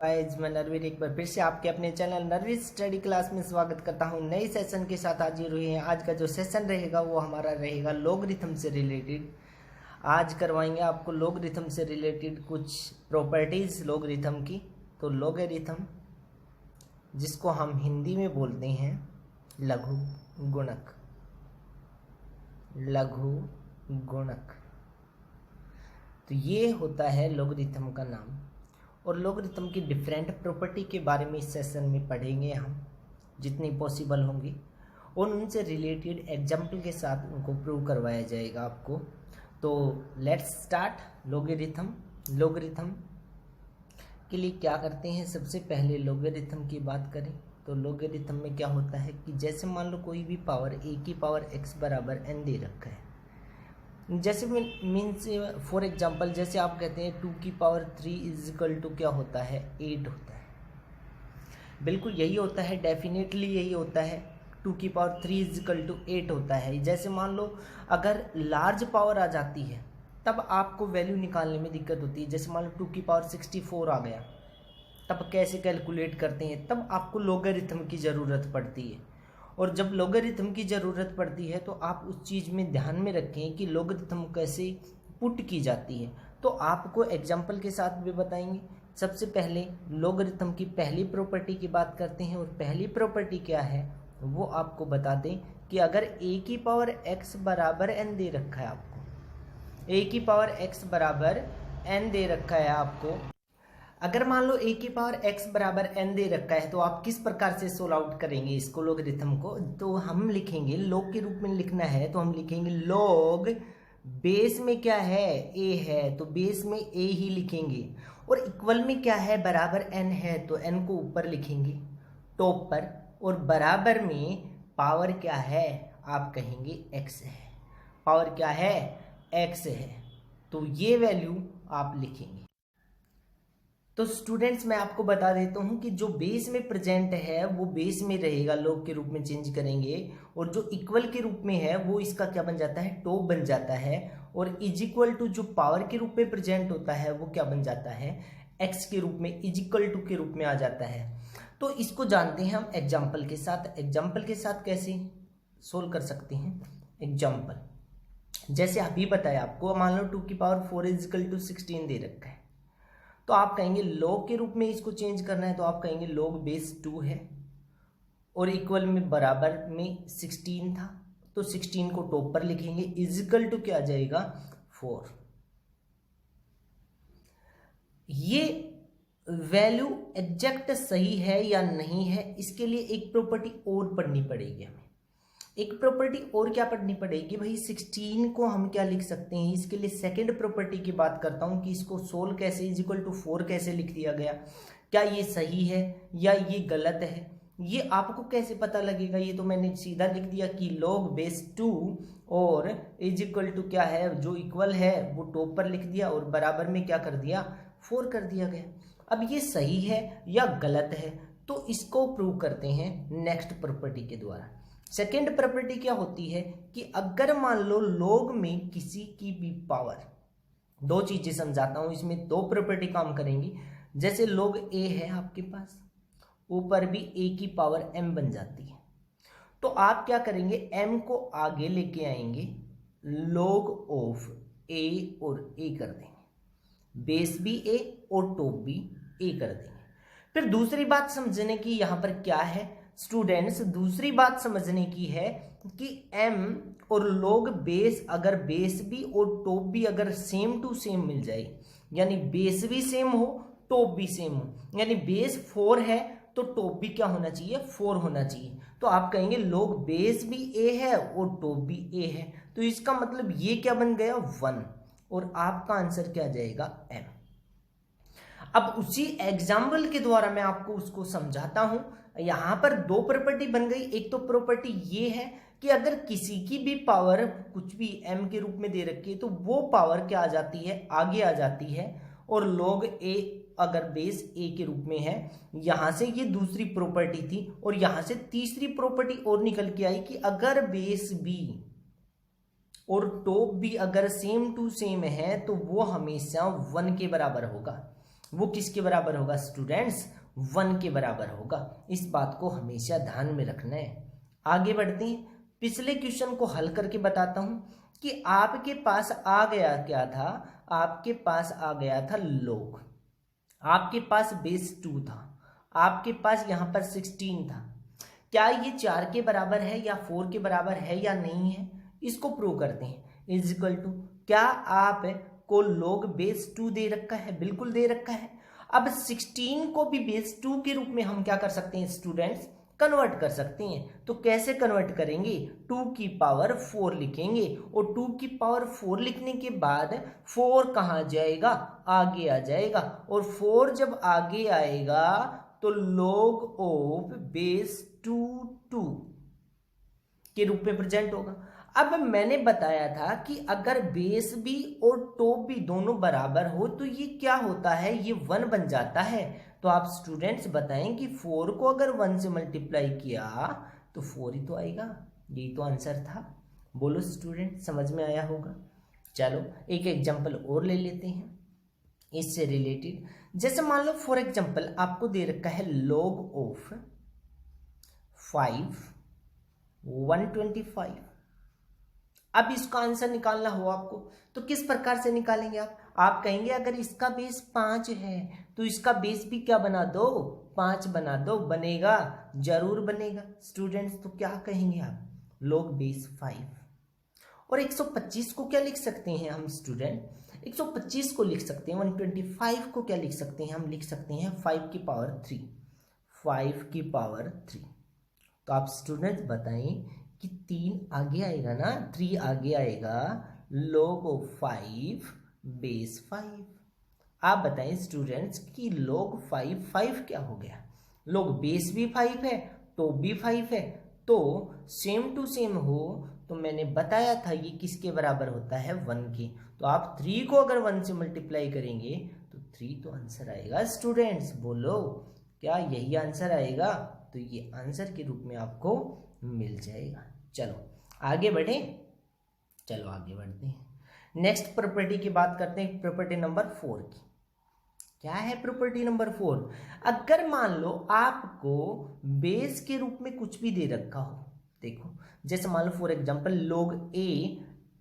Guys, मैं नरवीर एक बार फिर से आपके अपने चैनल नरवीर स्टडी क्लास में स्वागत करता हूं। नई सेशन के साथ हाजिर हुए हैं। आज का जो सेशन रहेगा वो हमारा रहेगा लॉगरिथम से रिलेटेड। आज करवाएंगे आपको लॉगरिथम से रिलेटेड कुछ प्रॉपर्टीज लॉगरिथम की। तो लॉगरिथम, जिसको हम हिंदी में बोलते हैं लघु गुणक, लघु गुणक, तो ये होता है लॉगरिथम का नाम। और लॉगरिथम की डिफरेंट प्रॉपर्टी के बारे में इस सेशन में पढ़ेंगे हम, जितनी पॉसिबल होंगी, और उनसे रिलेटेड एग्जाम्पल के साथ उनको प्रूव करवाया जाएगा आपको। तो लेट्स स्टार्ट। लॉगरिथम लॉगरिथम के लिए क्या करते हैं, सबसे पहले लॉगरिथम की बात करें तो लॉगरिथम में क्या होता है कि जैसे मान लो कोई भी पावर a की पावर x बराबर n दे रखा है। जैसे मीन्स फॉर एग्जांपल, जैसे आप कहते हैं 2 की पावर 3 इज इक्वल टू क्या होता है, 8 होता है। बिल्कुल यही होता है, डेफिनेटली यही होता है। 2 की पावर 3 इज इक्वल टू 8 होता है। जैसे मान लो अगर लार्ज पावर आ जाती है तब आपको वैल्यू निकालने में दिक्कत होती है। जैसे मान लो 2 की पावर 64 आ गया, तब कैसे कैलकुलेट करते हैं, तब आपको लॉगरिथम की ज़रूरत पड़ती है। और जब लॉगरिथम की ज़रूरत पड़ती है तो आप उस चीज़ में ध्यान में रखें कि लॉगरिथम कैसे पुट की जाती है। तो आपको एग्जाम्पल के साथ भी बताएंगे। सबसे पहले लॉगरिथम की पहली प्रॉपर्टी की बात करते हैं, और पहली प्रॉपर्टी क्या है वो आपको बता दें कि अगर a की पावर x बराबर n दे रखा है आपको, a की पावर x बराबर n दे रखा है आपको, अगर मान लो a की पावर x बराबर n दे रखा है तो आप किस प्रकार से सोल्व आउट करेंगे इसको, लॉगरिथम को। तो हम लिखेंगे, लॉग के रूप में लिखना है तो हम लिखेंगे लॉग, बेस में क्या है a है तो बेस में a ही लिखेंगे, और इक्वल में क्या है बराबर n है तो n को ऊपर लिखेंगे टॉप पर, और बराबर में पावर क्या है आप कहेंगे x है, पावर क्या है x है, तो ये वैल्यू आप लिखेंगे। तो स्टूडेंट्स, मैं आपको बता देता हूँ कि जो बेस में प्रेजेंट है वो बेस में रहेगा, लॉग के रूप में चेंज करेंगे, और जो इक्वल के रूप में है वो इसका क्या बन जाता है, टॉप बन जाता है, और इज इक्वल टू जो पावर के रूप में प्रेजेंट होता है वो क्या बन जाता है, एक्स के रूप में, इज इक्वल टू के रूप में आ जाता है। तो इसको जानते हैं हम एग्जाम्पल के साथ। एग्जाम्पल के साथ कैसे सोल्व कर सकते हैं, एग्जाम्पल जैसे अभी बताया आपको, मान लो 2 की पावर 4 इज इक्वल टू 16 दे रखा है, तो आप कहेंगे लॉग के रूप में इसको चेंज करना है तो आप कहेंगे लॉग बेस 2 है, और इक्वल में बराबर में 16 था तो 16 को टॉप पर लिखेंगे, इजिकल टू क्या आ जाएगा 4। ये वैल्यू एग्जैक्ट सही है या नहीं है, इसके लिए एक प्रॉपर्टी और पढ़नी पड़ेगी हमें। एक प्रॉपर्टी और क्या पढ़नी पड़ेगी भाई, 16 को हम क्या लिख सकते हैं, इसके लिए सेकंड प्रॉपर्टी की बात करता हूं कि इसको सोल्व कैसे, इज इक्वल टू 4 कैसे लिख दिया गया, क्या ये सही है या ये गलत है, ये आपको कैसे पता लगेगा। ये तो मैंने सीधा लिख दिया कि लॉग बेस 2 और इज इक्वल टू क्या है, जो इक्वल है वो टॉप पर लिख दिया और बराबर में क्या कर दिया, 4 कर दिया गया। अब ये सही है या गलत है तो इसको प्रूव करते हैं नेक्स्ट प्रॉपर्टी के द्वारा। सेकेंड प्रॉपर्टी क्या होती है कि अगर मान लो लॉग में किसी की भी पावर, दो चीजें समझाता हूं, इसमें दो प्रॉपर्टी काम करेंगी। जैसे लॉग a है आपके पास, ऊपर भी a की पावर m बन जाती है, तो आप क्या करेंगे, m को आगे लेके आएंगे, लॉग ऑफ a और a कर देंगे, बेस भी a और टॉप भी a कर देंगे। फिर दूसरी बात समझने की यहां पर क्या है स्टूडेंट्स, दूसरी बात समझने की है कि m और log बेस, अगर बेस भी और टॉप भी अगर सेम टू सेम मिल जाए, यानी बेस भी सेम हो टॉप भी सेम हो, यानी बेस 4 है तो टॉप भी क्या होना चाहिए, 4 होना चाहिए, तो आप कहेंगे log बेस भी a है और टॉप भी a है, तो इसका मतलब ये क्या बन गया 1, और आपका आंसर क्या जाएगा m। अब उसी एग्जाम्पल के द्वारा मैं आपको उसको समझाता हूं। यहां पर दो प्रॉपर्टी बन गई। एक तो प्रॉपर्टी ये है कि अगर किसी की भी पावर कुछ भी m के रूप में दे रखी है तो वो पावर क्या आ जाती है, आगे आ जाती है, और log a अगर बेस a के रूप में है। यहां से ये दूसरी प्रॉपर्टी थी, और यहां से तीसरी प्रॉपर्टी और निकल के आई कि अगर बेस b और टॉप भी अगर सेम टू सेम है तो वो हमेशा 1 के बराबर होगा। वो किसके बराबर होगा स्टूडेंट्स? 1 के बराबर होगा। इस बात को हमेशा ध्यान में रखना है। आगे बढ़ते हैं, पिछले क्वेश्चन को हल करके बताता हूं कि आपके पास आ गया क्या था। आपके पास आ गया था log, आपके पास बेस 2 था, आपके पास यहां पर 16 था। क्या ये 4 के बराबर है या 4 के बराबर है या नहीं है, इसको प्रूव करते हैं। इज इक्वल टू, क्या आप को log बेस 2 दे रखा है? बिल्कुल दे रखा है। अब 16 को भी बेस 2 के रूप में हम क्या कर सकते हैं स्टूडेंट्स? कन्वर्ट कर सकते हैं। तो कैसे कन्वर्ट करेंगे? 2 की पावर 4 लिखेंगे, और 2 की पावर 4 लिखने के बाद 4 कहाँ जाएगा? आगे आ जाएगा, और 4 जब आगे आएगा तो log ऑफ बेस 2 के रूप में प्रेजेंट होगा। अब मैंने बताया था कि अगर बेस भी और टॉप भी दोनों बराबर हो तो ये क्या होता है? ये 1 बन जाता है। तो आप स्टूडेंट्स बताएं कि 4 को अगर 1 से मल्टीप्लाई किया तो 4 ही तो आएगा। यही तो आंसर था। बोलो स्टूडेंट, समझ में आया होगा। चलो एक एग्जांपल और ले लेते हैं इससे रिलेटेड। जैसे मान लो फॉर एग्जांपल आपको दे रखा है log ऑफ 5 125। अब इसका आंसर निकालना हो आपको तो किस प्रकार से निकालेंगे आप कहेंगे अगर इसका बेस 5 है तो इसका बेस भी क्या बना दो? 5 बना दो। बनेगा? जरूर बनेगा स्टूडेंट्स। तो क्या कहेंगे आप? log base 5। और 125 को क्या लिख सकते हैं हम स्टूडेंट? 125 को लिख सकते हैं 125 को क्या लिख सकते हैं? हम लिख सकते हैं 5 की पावर 3। 5 की पावर 3। तो आप स्टूडेंट्स बताएं कि 3 आगे आएगा ना, 3 आगे आएगा। log of 5 base 5। आप बताएं स्टूडेंट्स कि log 5 क्या हो गया? log बेस भी 5 है, टॉप भी 5 है, तो सेम टू सेम हो। तो मैंने बताया था ये किसके बराबर होता है? 1 के। तो आप 3 को अगर 1 से मल्टीप्लाई करेंगे तो 3 तो आंसर आएगा स्टूडेंट्स। बोलो क्या यही आंसर आएगा? तो ये आंसर के रूप में आपको मिल जाएगा। चलो आगे बढ़े। चलो आगे बढ़ते हैं। नेक्स्ट प्रॉपर्टी की बात करते हैं, प्रॉपर्टी नंबर 4 की। क्या है प्रॉपर्टी नंबर 4? अगर मान लो आपको बेस के रूप में कुछ भी दे रखा हो, देखो जैसे मान लो for example log a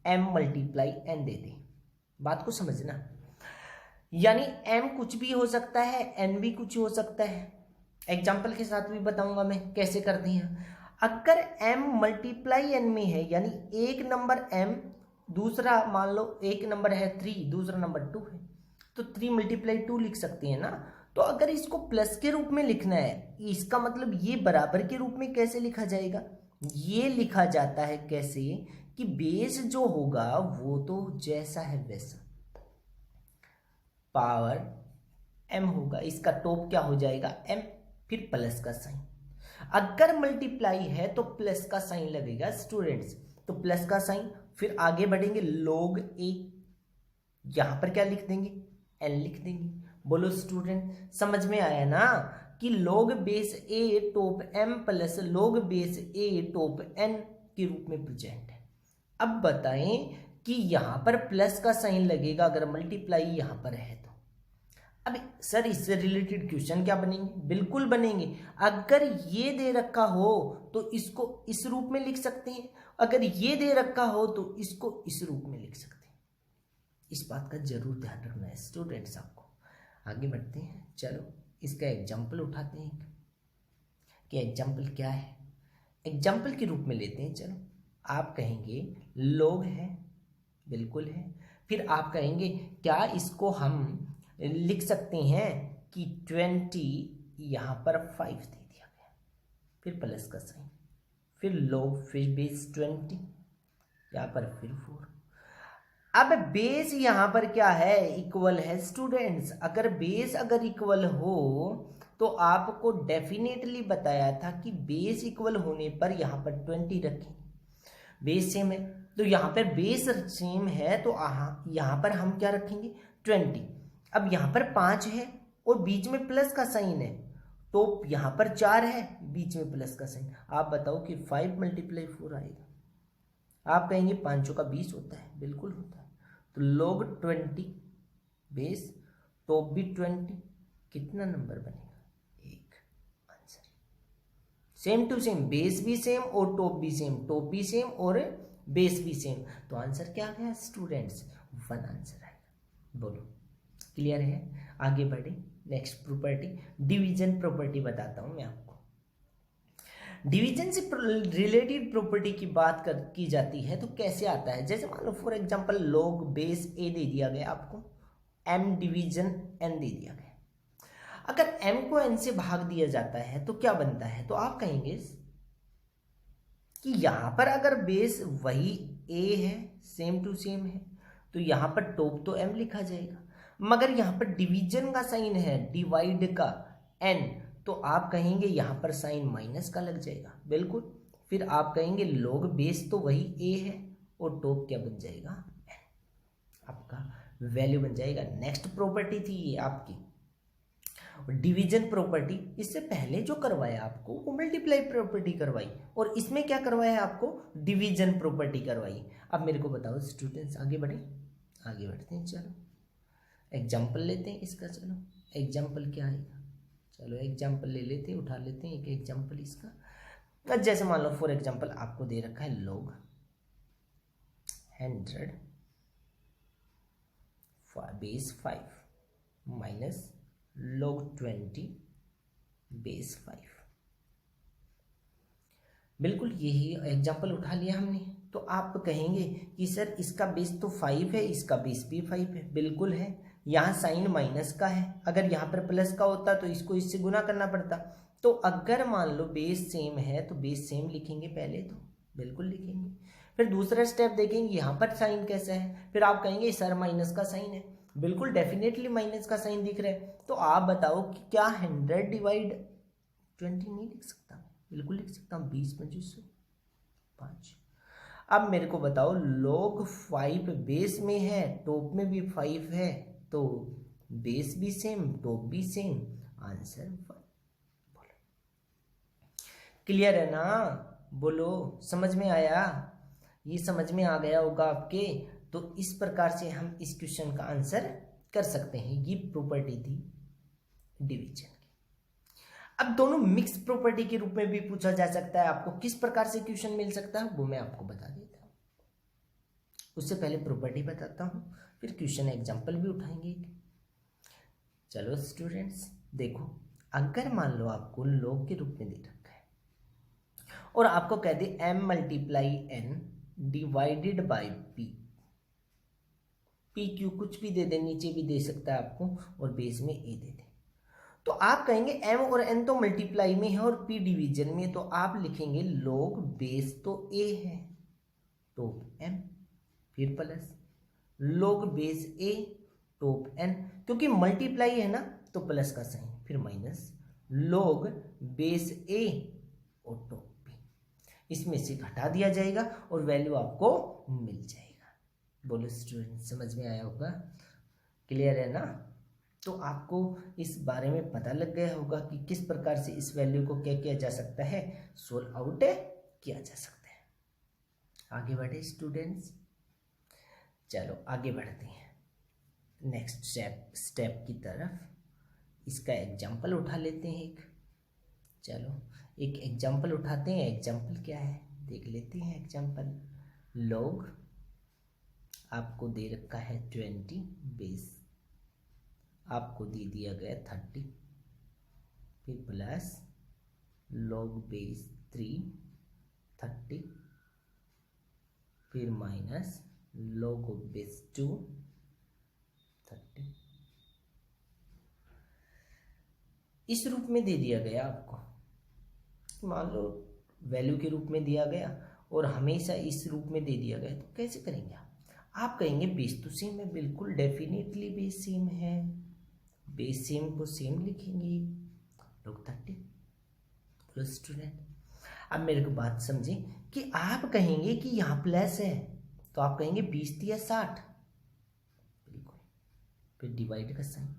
m multiply n दे दे। बात को समझना, यानी m कुछ भी हो सकता है, n भी कुछ हो सकता है। एग्जाम्पल के साथ भी बताऊंगा मैं कैसे करते हैं। अगर m मल्टीप्लाई n में है, यानी एक नंबर m, दूसरा मान लो एक नंबर है 3, दूसरा नंबर 2 है, तो 3 मल्टीप्लाई 2 लिख सकते हैं ना। तो अगर इसको प्लस के रूप में लिखना है, इसका मतलब ये बराबर के रूप में कैसे लिखा जाएगा? ये लिखा जाता है कैसे कि बेस जो होगा वो तो जैसा है वैसा, पावर m होगा, इसका टॉप क्या हो जाएगा? m, फिर प्लस का साइन। अगर मल्टीप्लाई है तो प्लस का साइन लगेगा स्टूडेंट्स, तो प्लस का साइन। फिर आगे बढ़ेंगे log a, यहां पर क्या लिख देंगे? n लिख देंगे। बोलो स्टूडेंट समझ में आया ना कि log base a top m plus log base a top n के रूप में प्रेजेंट है। अब बताएं कि यहां पर प्लस का साइन लगेगा अगर मल्टीप्लाई यहां पर है तो। अब सर इससे रिलेटेड क्वेश्चन क्या बनेंगे? बिल्कुल बनेंगे। अगर ये दे रखा हो तो इसको इस रूप में लिख सकते हैं, अगर ये दे रखा हो तो इसको इस रूप में लिख सकते हैं। इस बात का जरूर ध्यान रखना है स्टूडेंट्स आपको। आगे बढ़ते हैं। चलो इसका एग्जाम्पल उठाते हैं कि एग्जाम्पल क्या है। एग्जाम्पल के रूप में लेते हैं। चलो आप कहेंगे log है, बिल्कुल है। फिर आप कहेंगे क्या इसको हम लिख सकते हैं कि 20 यहां पर 5 दे दिया गया, फिर प्लस का साइन, फिर log फिर बेस 20, यहां पर फिर 4। अब बेस यहां पर क्या है? इक्वल है स्टूडेंट्स। अगर बेस अगर इक्वल हो तो आपको डेफिनेटली बताया था कि बेस इक्वल होने पर यहां पर 20 रखें। बेस सेम है तो यहां पर बेस सेम है तो यहां पर हम क्या रखेंगे? 20। अब यहां पर 5 है और बीच में प्लस का साइन है, तो यहां पर 4 है, बीच में प्लस का साइन। आप बताओ कि 5 मल्टीप्लाई 4 आएगा? आप कहेंगे 5 का 20 होता है, बिल्कुल होता है। तो log 20 बेस टॉप भी 20, कितना नंबर बनेगा? 1। Answer same to same, base भी सेम और टॉप भी सेम, टॉप भी सेम और बेस भी सेम, तो आंसर क्या आ गया स्टूडेंट्स? 1 आंसर आएगा। बोलो क्लियर है? आगे बढ़े। नेक्स्ट प्रॉपर्टी, डिवीजन प्रॉपर्टी बताता हूं मैं आपको। डिवीजन से रिलेटेड प्रॉपर्टी की बात की जाती है तो कैसे आता है? जैसे मान लो फॉर एग्जांपल लॉग बेस ए दे दिया गया आपको, m डिवीजन n दे दिया गया। अगर m को n से भाग दिया जाता है तो क्या बनता है? तो आप कहेंगे कि यहां पर अगर बेस वही a है, सेम टू सेम है, तो यहां पर टॉप तो m लिखा जाएगा, मगर यहां पर डिवीजन का साइन है, डिवाइड का n, तो आप कहेंगे यहां पर साइन माइनस का लग जाएगा। बिल्कुल, फिर आप कहेंगे लॉग बेस तो वही a है और टॉप क्या बन जाएगा? n, आपका वैल्यू बन जाएगा। नेक्स्ट प्रॉपर्टी थी ये आपकी डिवीजन प्रॉपर्टी। इससे पहले जो करवाया आपको वो मल्टीप्लाई प्रॉपर्टी करवाई, और इसमें क्या करवाया आपको? डिवीजन प्रॉपर्टी करवाई। अब मेरे को बताओ स्टूडेंट्स, आगे बढ़े, आगे बढ़ते हैं। चलो एग्जाम्पल लेते हैं इसका। चलो एग्जाम्पल क्या आएगा? चलो एग्जाम्पल ले लेते हैं, उठा लेते हैं एक एग्जाम्पल इसका। जैसे मान लो फॉर एग्जाम्पल आपको दे रखा है log 100 base 5 minus log 20 base 5। बिल्कुल यही एग्जाम्पल उठा लिया हमने। तो आप कहेंगे कि सर इसका बेस तो 5 है, इसका बेस भी 5 है। बिल्कुल है, यहाँ साइन माइनस का है, अगर यहाँ पर प्लस का होता तो इसको इससे गुना करना पड़ता। तो अगर मान लो बेस सेम है तो बेस सेम लिखेंगे पहले, तो बिल्कुल लिखेंगे। फिर दूसरा स्टेप देखेंगे यहाँ पर साइन कैसा है, फिर आप कहेंगे सर माइनस का साइन है। बिल्कुल डेफिनेटली माइनस का साइन दिख रहा है, तो आप बताओ कि क्या 100 डिवाइड 20 नहीं लिख सकता? बिल्कुल लिख सकता हूँ, 20 25 5। अब मेरे को बताओ log 5 बेस में है, टॉप में भी 5 है, तो बेस भी सेम टॉप भी सेम, आंसर 1। बोलो क्लियर है ना? बोलो समझ में आया? ये समझ में आ गया होगा आपके। तो इस प्रकार से हम इस क्वेश्चन का आंसर कर सकते हैं। ये प्रॉपर्टी थी डिवीजन की। अब दोनों मिक्स प्रॉपर्टी के रूप में भी पूछा जा सकता है। आपको किस प्रकार से क्वेश्चन मिल सकता है वो मैं आपको बता देता हूं। उससे पहले प्रॉपर्टी बताता हूं, फिर क्वेश्चन एग्जांपल भी उठाएंगे। चलो स्टूडेंट्स देखो, अगर मान लो आपको लॉग के रूप में दे रखा है और आपको कह दे m multiply n divided by p, PQ कुछ भी दे दे, नीचे भी दे सकता है आपको, और बेस में a दे दे, तो आप कहेंगे m और n तो मल्टीप्लाई में है और p डिवीजन में, तो आप लिखेंगे log बेस तो a है टॉप m, फिर plus log base a top n, क्योंकि मल्टीप्लाई है ना तो प्लस का साइन, फिर माइनस log बेस a और टॉप b, इसमें से घटा दिया जाएगा और वैल्यू आपको मिल जाएगा। बोलो स्टूडेंट समझ में आया होगा? क्लियर है ना? तो आपको इस बारे में पता लग गया होगा कि किस प्रकार से इस वैल्यू को क्या किया जा सकता है, सोल्व आउट किया जा सकता है। आगे बढ़े स्टूडेंट्स, चलो आगे बढ़ते हैं नेक्स्ट स्टेप की तरफ। इसका एग्जाम्पल उठा लेते हैं एक। चलो एक एग्जाम्पल उठाते हैं। एग्जाम्पल क्या है देख लेते हैं। एग्जाम्पल लॉग आपको दे रखा है 20 बेस आपको दे दिया गया 30, फिर प्लस log बेस 3 30, फिर माइनस log बेस 2 30। इस रूप में दे दिया गया आपको, मान लो वैल्यू के रूप में दिया गया और हमेशा इस रूप में दे दिया गया, तो कैसे करेंगे आप कहेंगे बेस तो सेम है। बिल्कुल डेफिनेटली बेस सेम है, बेस सेम को सेम लिखेंगे log 30। बोलो स्टूडेंट अब मेरे को बात समझे कि आप कहेंगे कि यहाँ प्लस है तो आप कहेंगे 20 या 60, बिल्कुल, फिर डिवाइड का साइन,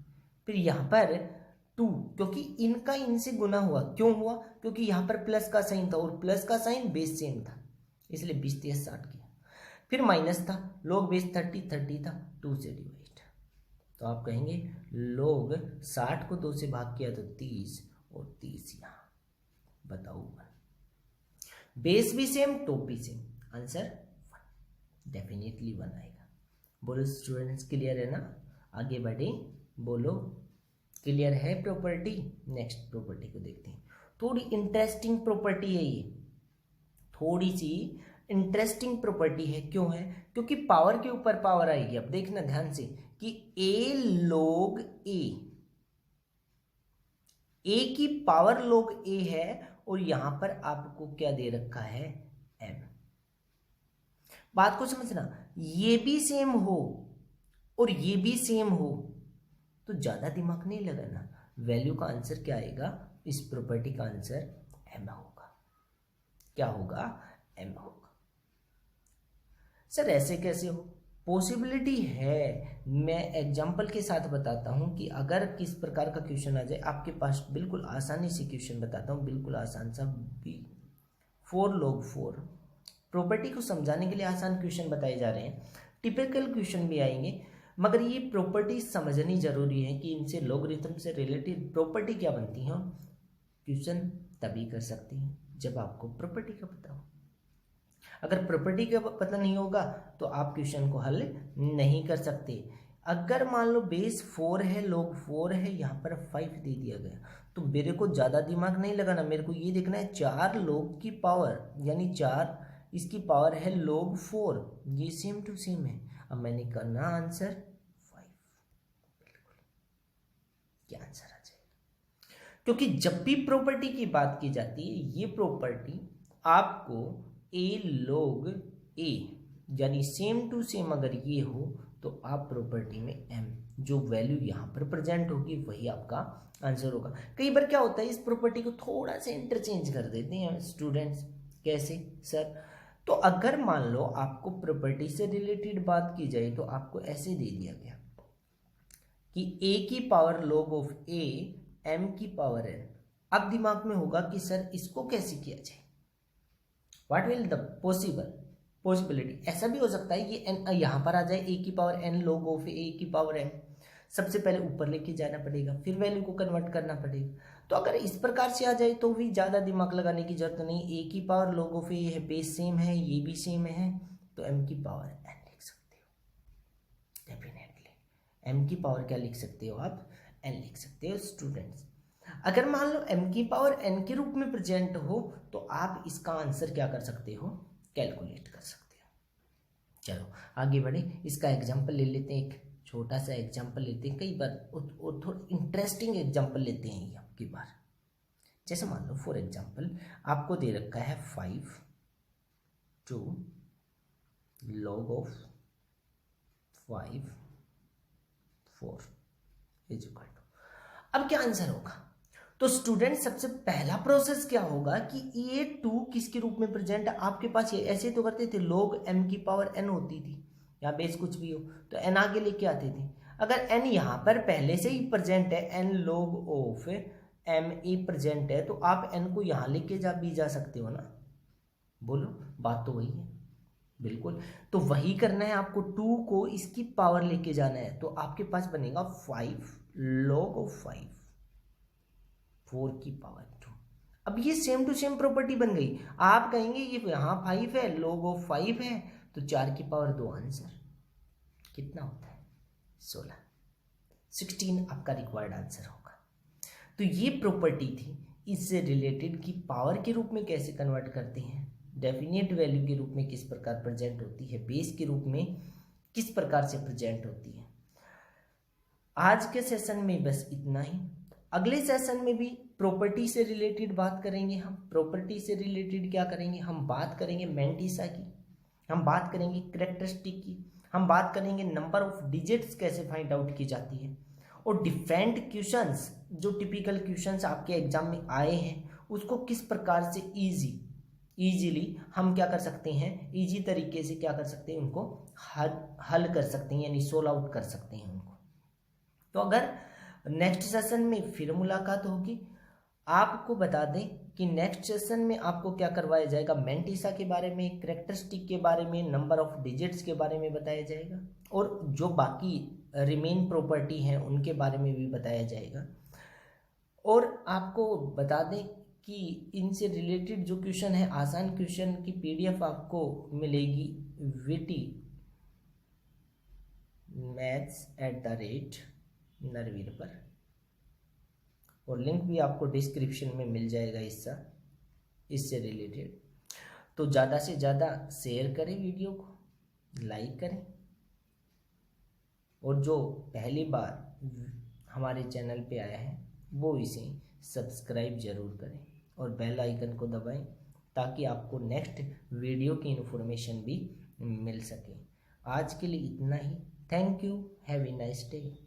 फिर यहाँ पर 2, क्योंकि इनका इनसे गुना हुआ। क्यों हुआ? क्योंकि यहाँ पर प्लस का साइन था और प्लस का साइन बेस सेम था, इसलिए 20 60 किया। फिर माइनस था, log बेस 30 था, 2 से डिवाइड, तो आप कहेंगे log 60 को 2 से भाग किया तो 30 और 30 यहाँ, बताओ 1। बेस भी सेम, टॉप भी सेम, आंसर 1, डेफिनेटली 1 आएगा। बोलो स्टूडेंट्स क्लियर है ना? आगे बढ़े, बोलो क्लियर है प्रॉपर्टी। नेक्स्ट प्रॉपर्टी को देखते हैं। थोड़ी इंटरेस्टिंग प्रॉपर्टी है ये, थोड़ी सी इंटरेस्टिंग प्रॉपर्टी है। क्यों है? क्योंकि पावर के ऊपर पावर आएगी। अब देखना ध्यान से कि a log a की पावर log a है और यहां पर आपको क्या दे रखा है? m। बात को समझना, ये भी सेम हो और ये भी सेम हो तो ज्यादा दिमाग नहीं लगाना, वैल्यू का आंसर क्या आएगा? इस प्रॉपर्टी का आंसर m होगा। क्या होगा? m होगा। सर ऐसे कैसे हो? पॉसिबिलिटी है। मैं एग्जांपल के साथ बताता हूं कि अगर किस प्रकार का क्वेश्चन आ जाए आपके पास, बिल्कुल आसानी से क्वेश्चन बताता हूं, बिल्कुल आसान सा। 4 log 4 प्रॉपर्टी को समझाने के लिए आसान क्वेश्चन बताए जा रहे हैं। टिपिकल क्वेश्चन भी आएंगे, मगर ये प्रॉपर्टी समझनी जरूरी है कि इनसे लॉगरिथम से रिलेटेड प्रॉपर्टी क्या बनती है। क्वेश्चन तभी कर सकते हैं जब आपको प्रॉपर्टी का पता हो। अगर प्रॉपर्टी का पता नहीं होगा तो आप क्वेश्चन को हल नहीं कर सकते। अगर मान लो बेस 4 है, log 4 है, यहाँ पर 5 दे दिया गया, तो मेरे को ज़्यादा दिमाग नहीं लगाना, मेरे को ये देखना है 4 log की पावर, यानी 4 इसकी पावर है log 4, ये सेम टू सेम है। अब मैंने करना आंसर 5, बिल्कुल क्या आंसर आ जाएगा? क्योंकि जब भी प्रॉपर्टी की बात की जाती है, ये प्रॉपर्टी आपको a log a यानी सेम टू सेम अगर ये हो तो आप प्रॉपर्टी में m जो वैल्यू यहाँ पर प्रेजेंट होगी वही आपका आंसर होगा। कई बार क्या होता है, इस प्रॉपर्टी को थोड़ा सा इंटरचेंज कर देते हैं स्टूडेंट्स। कैसे सर? तो अगर मान लो आपको प्रॉपर्टी से रिलेटेड बात की जाए तो आपको ऐसे दे दिया गया कि a की power log of a m की पावर n। अब दिमाग में होगा कि सर इसको कैसे किया जाए, व्हाट विल द पॉसिबिलिटी। ऐसा भी हो सकता है ये n यहाँ पर आ जाए, a की power n log of a की पावर m। सबसे पहले ऊपर लेके जाना पड़ेगा, फिर वैल्यू को कन्वर्ट करना पड़ेगा। तो अगर इस प्रकार से आ जाए तो भी ज़्यादा दिमाग लगाने की जरूरत नहीं। a की पावर log ऑफ a है, बेस सेम है, ये भी सेम है, तो m की पावर n लिख सकते हो। डेफिनेटली m की पावर क्या लिख सकते हो आप? n लिख सकते हो स्टूडेंट्स। अगर मान लो m की पावर n के रूप में प्रेजेंट हो तो आप इसका आंसर क्या कर सकते हो? कैलकुलेट कर सकते हो। चलो आगे बढ़े, इसका एग्जांपल ले लेते हैं, एक छोटा सा एग्जांपल लेते हैं। कई बार और थोड़ा इंटरेस्टिंग एग्जांपल लेते हैं ये आपकी बार। जैसे मान लो फॉर एग्जांपल आपको दे रखा है 5 to log of 5 4 is equal to. अब क्या आंसर होगा? तो स्टूडेंट सबसे पहला प्रोसेस क्या होगा कि ये 2 किसके रूप में प्रेजेंट है आपके पास? ये ऐसे तो करते थे, log m की पावर n होती थी, या बेस कुछ भी हो तो n आगे लेके आते थे। अगर n यहाँ पर पहले से ही प्रेजेंट है, n log of m a present है, तो आप n को यहाँ लेके जा सकते हो ना। बोलो, बात तो वही है, बिल्कुल। तो वही करना है आपको, 2 को इसकी पावर लेके जाना है, तो आपके पास बनेगा 5 log ऑफ 5 4 की पावर 2। अब ये सेम टू सेम प्रॉपर्टी बन गई। आप कहेंगे ये यहाँ 5 है, log ऑफ 5 है, तो 4 की पावर 2 आंसर कितना होता है? 16 आपका रिक्वायर्ड आंसर होगा। तो ये प्रॉपर्टी थी, इससे रिलेटेड कि पावर के रूप में कैसे कन्वर्ट करते हैं, डेफिनेट वैल्यू के रूप में किस प्रकार प्रेजेंट होती है, बेस के रूप में किस प्रकार से प्रेजेंट होती है। आज के सेशन में बस इतना ही। अगले सेशन में भी प्रॉपर्टी से रिलेटेड बात करेंगे हम। प्रॉपर्टी से रिलेटेड क्या करेंगे? हम बात करेंगे मैंटिसा की, हम बात करेंगे कैरेक्टरिस्टिक की, हम बात करेंगे नंबर ऑफ डिजिट्स कैसे फाइंड आउट की जाती है, और डिफरेंट क्वेश्चंस जो टिपिकल क्वेश्चंस आपके एग्जाम में आए हैं उसको किस प्रकार से इजीली हम क्या कर सकते हैं, इजी तरीके से क्या कर सकते हैं, उनको हल कर सकते हैं, यानी सोल्व आउट कर सकते हैं उनको। तो अगर नेक्स्ट सेशन में फिर मुलाकात होगी। आपको बता दें कि नेक्स्ट सेशन में आपको क्या करवाया जाएगा, मैंटिसा के बारे में, कैरेक्टरिस्टिक के बारे में, नंबर ऑफ डिजिट्स के बारे में बताया जाएगा, और जो बाकी रिमेन प्रॉपर्टी हैं उनके बारे में भी बताया जाएगा। और आपको बता दें कि इनसे रिलेटेड जो क्वेश्चन है, आसान क्वेश्चन की पीडीएफ आपको मिलेगी वीटी maths@narveer पर, और लिंक भी आपको डिस्क्रिप्शन में मिल जाएगा इससे रिलेटेड। तो ज़्यादा से ज़्यादा शेयर करें वीडियो को, लाइक करें, और जो पहली बार हमारे चैनल पे आया है वो इसे सब्सक्राइब ज़रूर करें और बेल आइकन को दबाएं ताकि आपको नेक्स्ट वीडियो की इन्फॉर्मेशन भी मिल सके। आज के लिए इतना ही। Thank you, have a nice day.